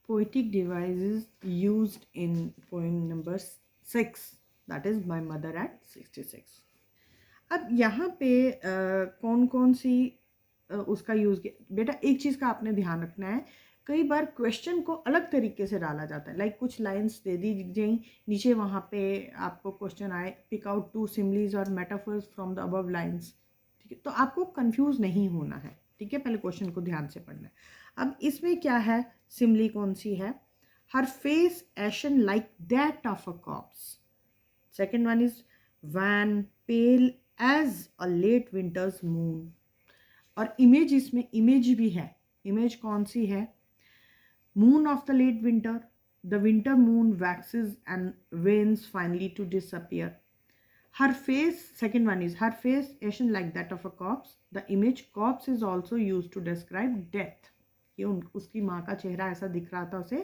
poetic devices used in poem number 6, that is my mother at 66. अब यहाँ पे कौन कौन सी उसका यूज़ किया बेटा, एक चीज़ का आपने ध्यान रखना है, कई बार क्वेश्चन को अलग तरीके से डाला जाता है। लाइक कुछ लाइंस दे दी जाए नीचे, वहाँ पे आपको क्वेश्चन आए पिक आउट 2 सिमिलीज और metaphors from the above lines, ठीक है, तो आपको कंफ्यूज नहीं होना है, ठीक है, पहले क्वेश्चन को ध्यान से पढ़ना है। अब इसमें क्या है, सिमिली कौन सी है, her face ashen like that of a corpse. Second one is wan pale as a late winter's moon. और इमेज, इसमें इमेज भी है, इमेज कौन सी है, moon of the late winter, the winter moon waxes and wanes finally to disappear. Her face, second one is her face ashen like that of a corpse, the image corpse is also use to describe death. ये उसकी माँ का चेहरा ऐसा दिख रहा था उसे,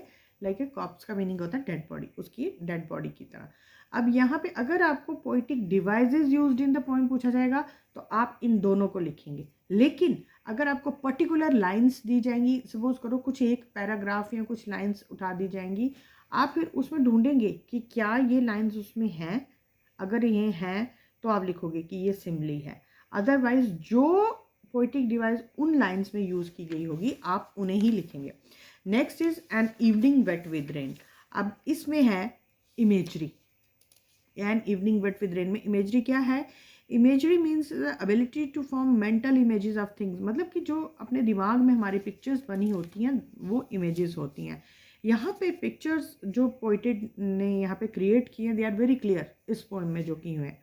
लाइक ए कॉप्स का मीनिंग होता है डेड बॉडी, उसकी डेड बॉडी की तरह। अब यहाँ पे अगर आपको poetic devices used in the poem पूछा जाएगा तो आप इन दोनों को लिखेंगे, लेकिन अगर आपको पर्टिकुलर लाइंस दी जाएंगी, सपोज करो कुछ एक पैराग्राफ या कुछ लाइंस उठा दी जाएंगी, आप फिर उसमें ढूंढेंगे कि क्या ये लाइंस उसमें हैं, अगर ये हैं तो आप लिखोगे कि ये सिमिली है, अदरवाइज जो पोइटिक डिवाइस उन लाइंस में यूज़ की गई होगी आप उन्हें ही लिखेंगे। Next is an evening wet with rain. अब इसमें है imagery, an evening wet with rain में इमेजरी क्या है, imagery means the ability to form mental images of things, मतलब कि जो अपने दिमाग में हमारी पिक्चर्स बनी होती हैं वो इमेजेस होती हैं। यहाँ पे पिक्चर्स जो पोइटेड ने यहाँ पे क्रिएट किए हैं, दे आर वेरी क्लियर इस पोएम में जो की हुए हैं।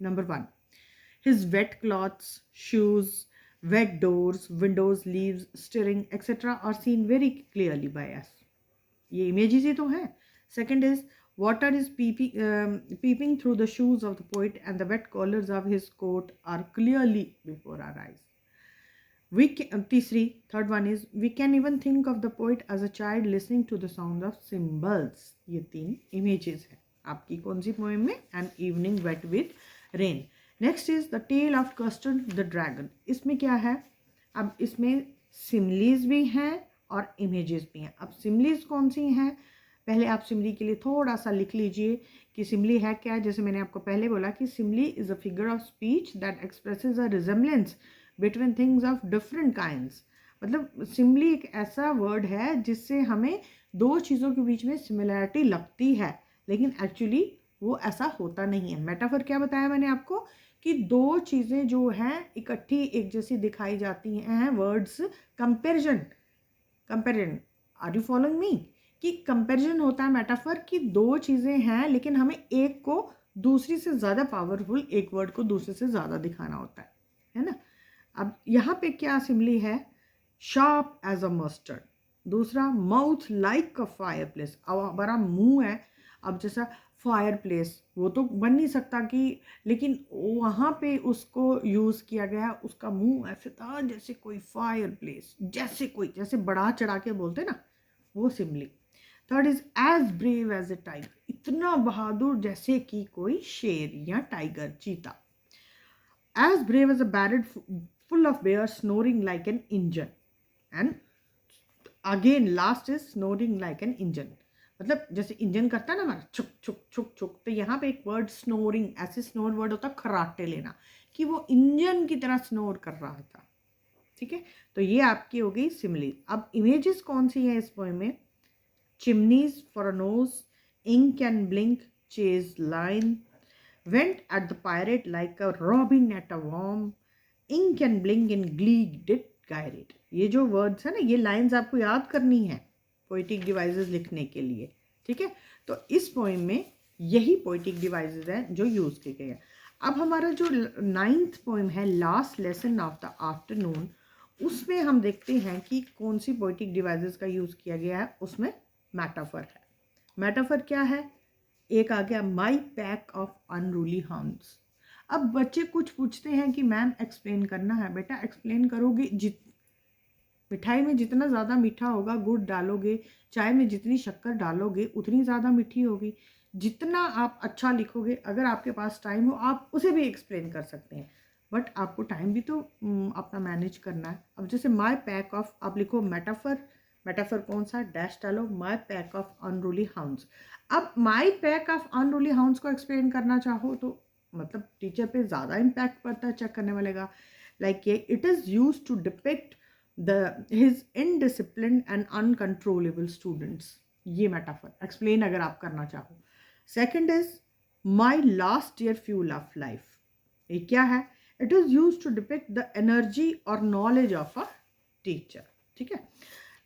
Number 1, his weight clothes, shoes, wet doors, windows, leaves, stirring, etc. are seen very clearly by us. ये images ही तो हैं. Second is water is peeping through the shoes of the poet, and the wet collars of his coat are clearly before our eyes. Third one is we can even think of the poet as a child listening to the sound of cymbals. ये 3 images हैं आपकी कौन सी poem में, An evening wet with rain. Next is the tale of custard the dragon. इसमें क्या है, अब इसमें सिमिलीज भी हैं और इमेजेस भी हैं। अब सिमिलीज कौन सी हैं, पहले आप सिमिली के लिए थोड़ा सा लिख लीजिए कि सिमिली है क्या। जैसे मैंने आपको पहले बोला कि simile is a figure of speech that expresses a resemblance between things of different kinds. मतलब सिमिली एक ऐसा वर्ड है जिससे हमें दो चीज़ों के बीच में सिमिलैरिटी लगती है, लेकिन एक्चुअली वो ऐसा होता नहीं है। मेटाफर क्या बताया मैंने आपको कि दो चीज़ें जो हैं इकट्ठी एक जैसी दिखाई जाती हैं, words comparison, comparison, are you following me, कि कंपैरिजन होता है मेटाफर कि दो चीज़ें हैं लेकिन हमें एक को दूसरी से ज़्यादा पावरफुल, एक वर्ड को दूसरे से ज़्यादा दिखाना होता है ना। अब यहाँ पे क्या सिमिली है, शार्प एज अ मस्टर्ड, दूसरा mouth like a fire place, अब बड़ा मुंह है, अब जैसा फायर प्लेस वो तो बन नहीं सकता कि, लेकिन वहाँ पे उसको यूज़ किया गया, उसका मुंह ऐसे था जैसे कोई फायर प्लेस, जैसे कोई, जैसे बढ़ा चढ़ा के बोलते ना, वो simile. Third is as brave as a tiger, इतना बहादुर जैसे कि कोई शेर या टाइगर, चीता। As brave as a barrel full of bear snoring like an engine, and again last is snoring like an engine, मतलब जैसे इंजन करता है ना हमारा छुक छुक छुक छुक, तो यहाँ पे एक वर्ड स्नोरिंग, ऐसे स्नोर वर्ड होता है खराटे लेना, कि वो इंजन की तरह स्नोर कर रहा था, ठीक है। तो ये आपकी हो गई सिमिली। अब इमेजेस कौन सी है इस पोएम में, chimneys for a nose, ink and blink, chase line, went at the pirate like a robin at a worm, ink and blink in glee did gyrate. ये जो वर्ड्स है ना, ये लाइंस आपको याद करनी है पोइटिक डिवाइसेस लिखने के लिए, ठीक है। तो इस पोएम में यही पोइटिक डिवाइसेस हैं जो यूज़ किए गए हैं। अब हमारा जो 9th पोएम है, last lesson of the afternoon, उसमें हम देखते हैं कि कौन सी पोइटिक डिवाइसेस का यूज़ किया गया है। उसमें मेटाफर है। मेटाफर क्या है, एक आ गया माई पैक ऑफ अनरूली हॉर्न्स। अब बच्चे कुछ पूछते हैं कि मैम एक्सप्लेन करना है, बेटा एक्सप्लेन करोगे, मिठाई में जितना ज़्यादा मीठा होगा, गुड़ डालोगे, चाय में जितनी शक्कर डालोगे उतनी ज़्यादा मीठी होगी। जितना आप अच्छा लिखोगे, अगर आपके पास टाइम हो आप उसे भी एक्सप्लेन कर सकते हैं, बट आपको टाइम भी तो अपना मैनेज करना है। अब जैसे माई पैक ऑफ, आप लिखो मेटाफर मेटाफर कौन सा, डैश डालो, माई पैक ऑफ अनरूली हाउंड्स। अब माई पैक ऑफ अनरूली हाउंड्स को एक्सप्लेन करना चाहो तो मतलब टीचर पे ज़्यादा इम्पैक्ट पड़ता है चेक करने वाले का। लाइक ये it is used to depict his indiscipline and uncontrollable students. ये मेटाफर एक्सप्लेन अगर आप करना चाहो। Second is my last year fuel of life. ये क्या है, it is used to depict the energy और नॉलेज ऑफ अ टीचर। ठीक है,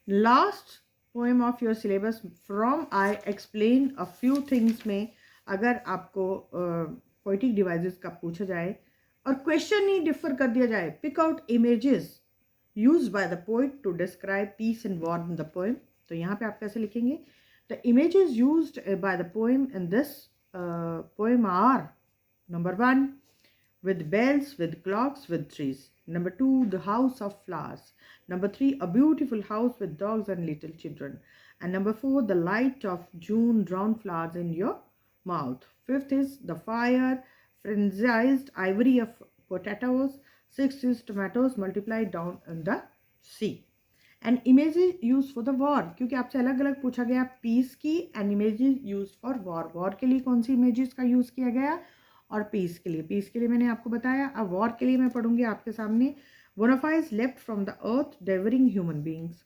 last poem of your syllabus from I explain a few things में अगर आपको पोइटिक डिवाइसेस का पूछा जाए और क्वेश्चन ही डिफर कर दिया जाए, pick out images used by the poet to describe peace and war in the poem, तो यहाँ पे आप कैसे लिखेंगे, the images used by the poem in this poem are number 1 with bells, with clocks, with trees. Number 2, the house of flowers. Number 3, a beautiful house with dogs and little children. And number 4, the light of June drown flowers in your mouth. Fifth is the fire, frenzied ivory of potatoes. Sixth is tomatoes multiplied down in the sea. And images use for the war, क्योंकि आपसे अलग अलग पूछा गया piece की and images use for war. War के लिए कौन सी इमेजेस का यूज़ किया गया और पीस के लिए मैंने आपको बताया। अब वॉर के लिए मैं पढ़ूंगी आपके सामने, bona fide is left from the earth devouring human beings.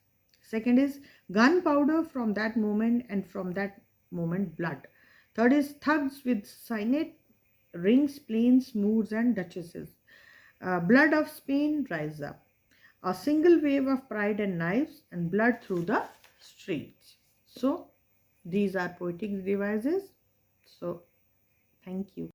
Second is gunpowder from that moment and from that moment blood. Third is thugs with signet rings planes moods and duchesses. Blood of Spain rise up. A single wave of pride and knives and blood through the streets. So these are poetic devices. So thank you.